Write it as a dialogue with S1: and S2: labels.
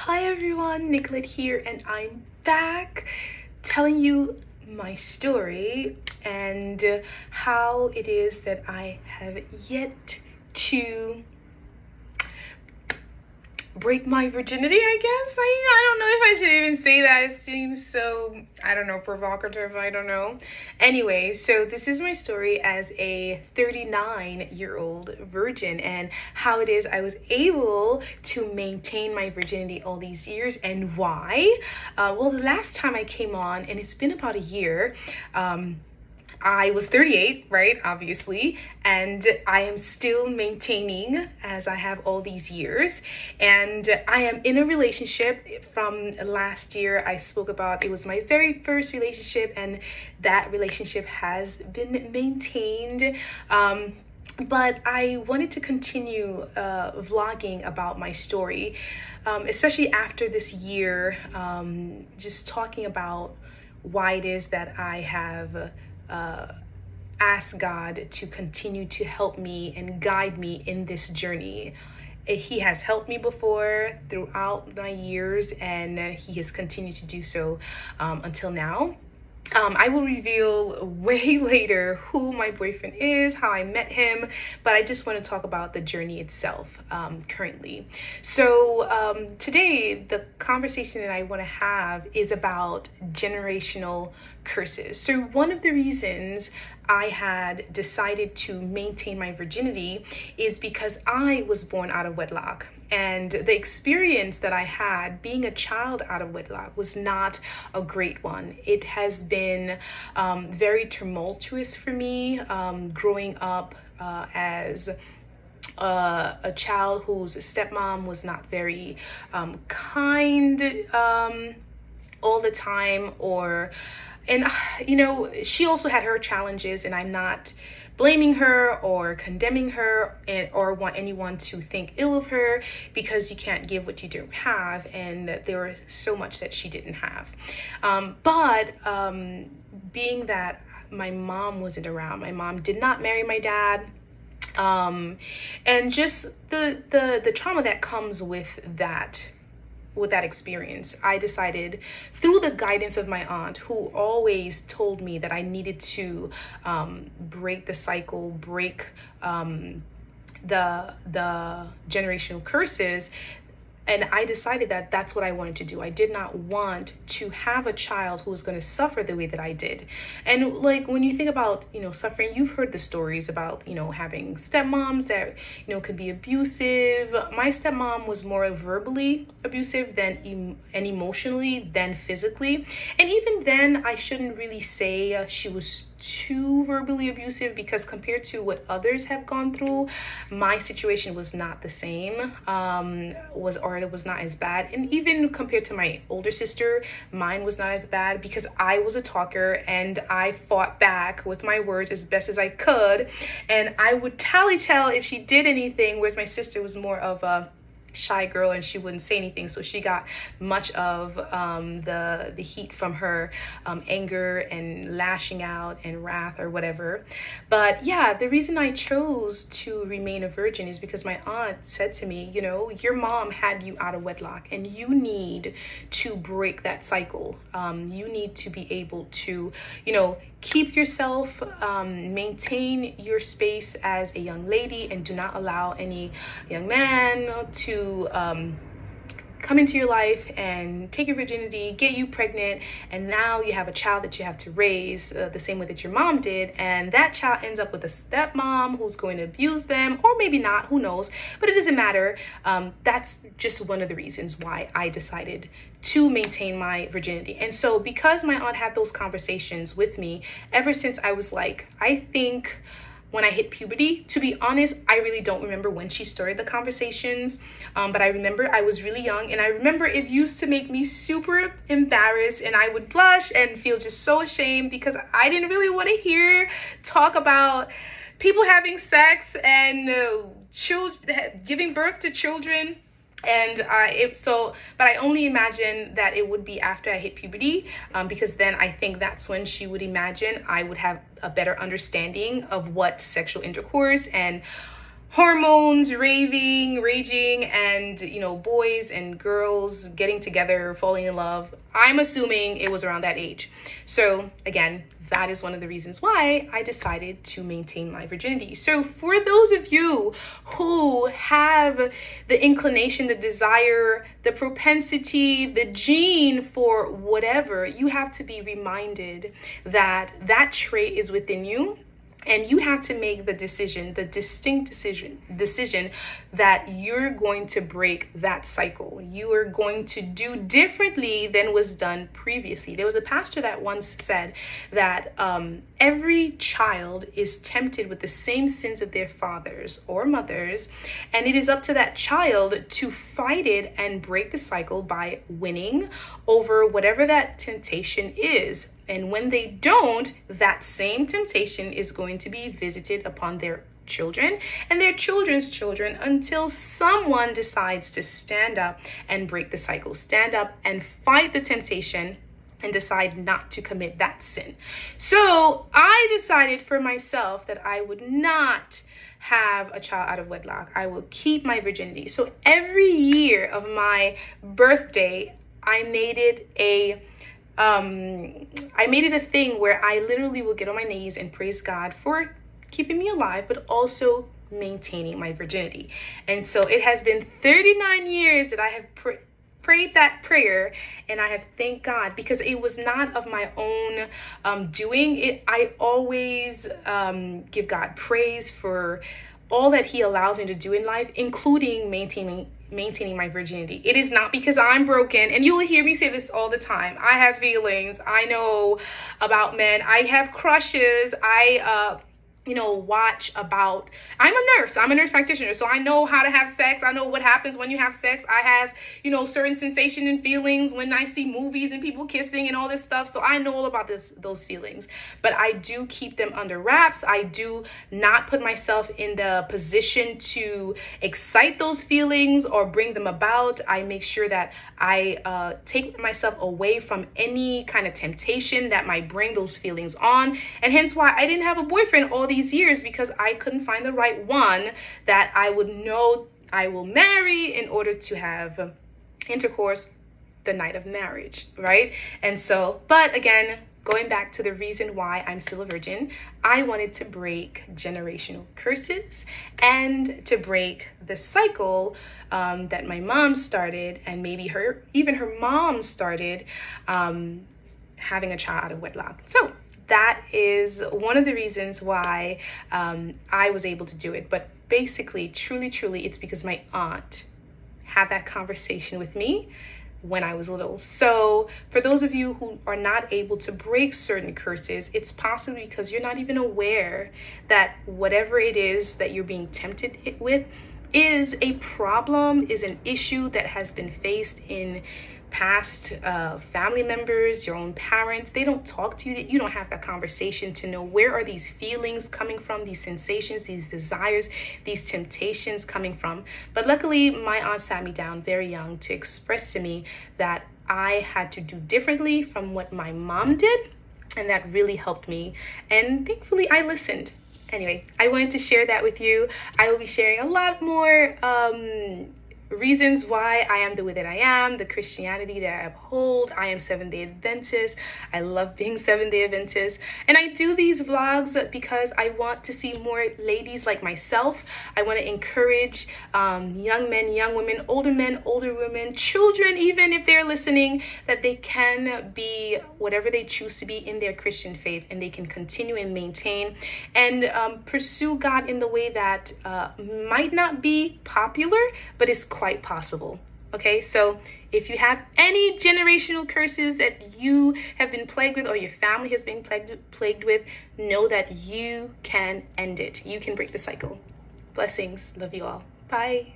S1: Hi everyone, Nicolette here, and I'm back telling you my story and how it is that I have yet to break my virginity, I guess. I don't know if I should even say that. It seems so, I don't know, provocative. I don't know. Anyway, so this is my story as a 39-year-old virgin and how it is I was able to maintain my virginity all these years and why. Well, the last time I came on, and it's been about a year, I was 38, right? Obviously. And I am still maintaining as I have all these years. And I am in a relationship from last year. I spoke about it was my very first relationship, and that relationship has been maintained. But I wanted to continue vlogging about my story, especially after this year, just talking about why it is that I have ask God to continue to help me and guide me in this journey. He has helped me before throughout my years, and he has continued to do so until now. I will reveal way later who my boyfriend is, how I met him, but I just want to talk about the journey itself currently. So today, the conversation that I want to have is about generational curses. So one of the reasons I had decided to maintain my virginity is because I was born out of wedlock. And the experience that I had being a child out of wedlock was not a great one. It has been very tumultuous for me growing up as a child whose stepmom was not very kind all the time, she also had her challenges, and I'm not blaming her or condemning her or want anyone to think ill of her, because you can't give what you don't have, and that there was so much that she didn't have. But being that my mom wasn't around, my mom did not marry my dad, and just the trauma that comes with that experience, I decided, through the guidance of my aunt, who always told me that I needed to break the cycle, break the generational curses. And I decided that that's what I wanted to do. I did not want to have a child who was going to suffer the way that I did. And like, when you think about, suffering, you've heard the stories about, having stepmoms that, can be abusive. My stepmom was more verbally abusive and emotionally than physically. And even then, I shouldn't really say she was too verbally abusive, because compared to what others have gone through, my situation was not the same, it was not as bad. And even compared to my older sister, mine was not as bad, because I was a talker and I fought back with my words as best as I could, and I would tell if she did anything, whereas my sister was more of a shy girl and she wouldn't say anything, so she got much of the heat from her anger and lashing out and wrath or whatever. But yeah, the reason I chose to remain a virgin is because my aunt said to me, your mom had you out of wedlock, and you need to break that cycle. You need to be able to keep yourself, maintain your space as a young lady, and do not allow any young man to come into your life and take your virginity, get you pregnant, and now you have a child that you have to raise the same way that your mom did, and that child ends up with a stepmom who's going to abuse them, or maybe not, who knows, but it doesn't matter. That's just one of the reasons why I decided to maintain my virginity. And so because my aunt had those conversations with me ever since I was I think when I hit puberty. To be honest, I really don't remember when she started the conversations, but I remember I was really young, and I remember it used to make me super embarrassed, and I would blush and feel just so ashamed, because I didn't really want to talk about people having sex and giving birth to children. And but I only imagine that it would be after I hit puberty, because then I think that's when she would imagine I would have a better understanding of what sexual intercourse and hormones raging, and boys and girls getting together, falling in love. I'm assuming it was around that age. So again, that is one of the reasons why I decided to maintain my virginity. So for those of you who have the inclination, the desire, the propensity, the gene for whatever, you have to be reminded that that trait is within you. And you have to make the decision, the distinct decision that you're going to break that cycle. You are going to do differently than was done previously. There was a pastor that once said that every child is tempted with the same sins of their fathers or mothers, and it is up to that child to fight it and break the cycle by winning over whatever that temptation is. And when they don't, that same temptation is going to be visited upon their children and their children's children until someone decides to stand up and break the cycle, stand up and fight the temptation and decide not to commit that sin. So I decided for myself that I would not have a child out of wedlock. I will keep my virginity. So every year of my birthday, I made it a thing where I literally will get on my knees and praise God for keeping me alive, but also maintaining my virginity. And so it has been 39 years that I have prayed that prayer, and I have thanked God because it was not of my own doing. I always give God praise for all that He allows me to do in life, including maintaining my virginity. It is not because I'm broken, and you will hear me say this all the time. I have feelings. I know about men. I have crushes. I watch about, I'm a nurse practitioner, so I know how to have sex. I know what happens when you have sex. I have, certain sensation and feelings when I see movies and people kissing and all this stuff. So I know all about those feelings, but I do keep them under wraps. I do not put myself in the position to excite those feelings or bring them about. I make sure that I take myself away from any kind of temptation that might bring those feelings on. And hence why I didn't have a boyfriend all these years, because I couldn't find the right one that I would know I will marry in order to have intercourse the night of marriage, right? And so, but again, going back to the reason why I'm still a virgin, I wanted to break generational curses and to break the cycle that my mom started, and maybe even her mom started, having a child out of wedlock. So that is one of the reasons why I was able to do it. But basically, truly, it's because my aunt had that conversation with me when I was little. So for those of you who are not able to break certain curses, it's possibly because you're not even aware that whatever it is that you're being tempted with is a problem, is an issue that has been faced in past family members, your own parents. They don't talk to you. You don't have that conversation to know where are these feelings coming from, these sensations, these desires, these temptations coming from. But luckily, my aunt sat me down very young to express to me that I had to do differently from what my mom did, and that really helped me. And thankfully, I listened. Anyway, I wanted to share that with you. I will be sharing a lot more reasons why I am the way that I am, the Christianity that I uphold. I am Seventh-day Adventist. I love being Seventh-day Adventist. And I do these vlogs because I want to see more ladies like myself. I want to encourage young men, young women, older women, children, even if they're listening, that they can be whatever they choose to be in their Christian faith, and they can continue and maintain and pursue God in the way that might not be popular, but is quite possible. Okay, so if you have any generational curses that you have been plagued with, or your family has been plagued with, know that you can end it. You can break the cycle. Blessings. Love you all. Bye.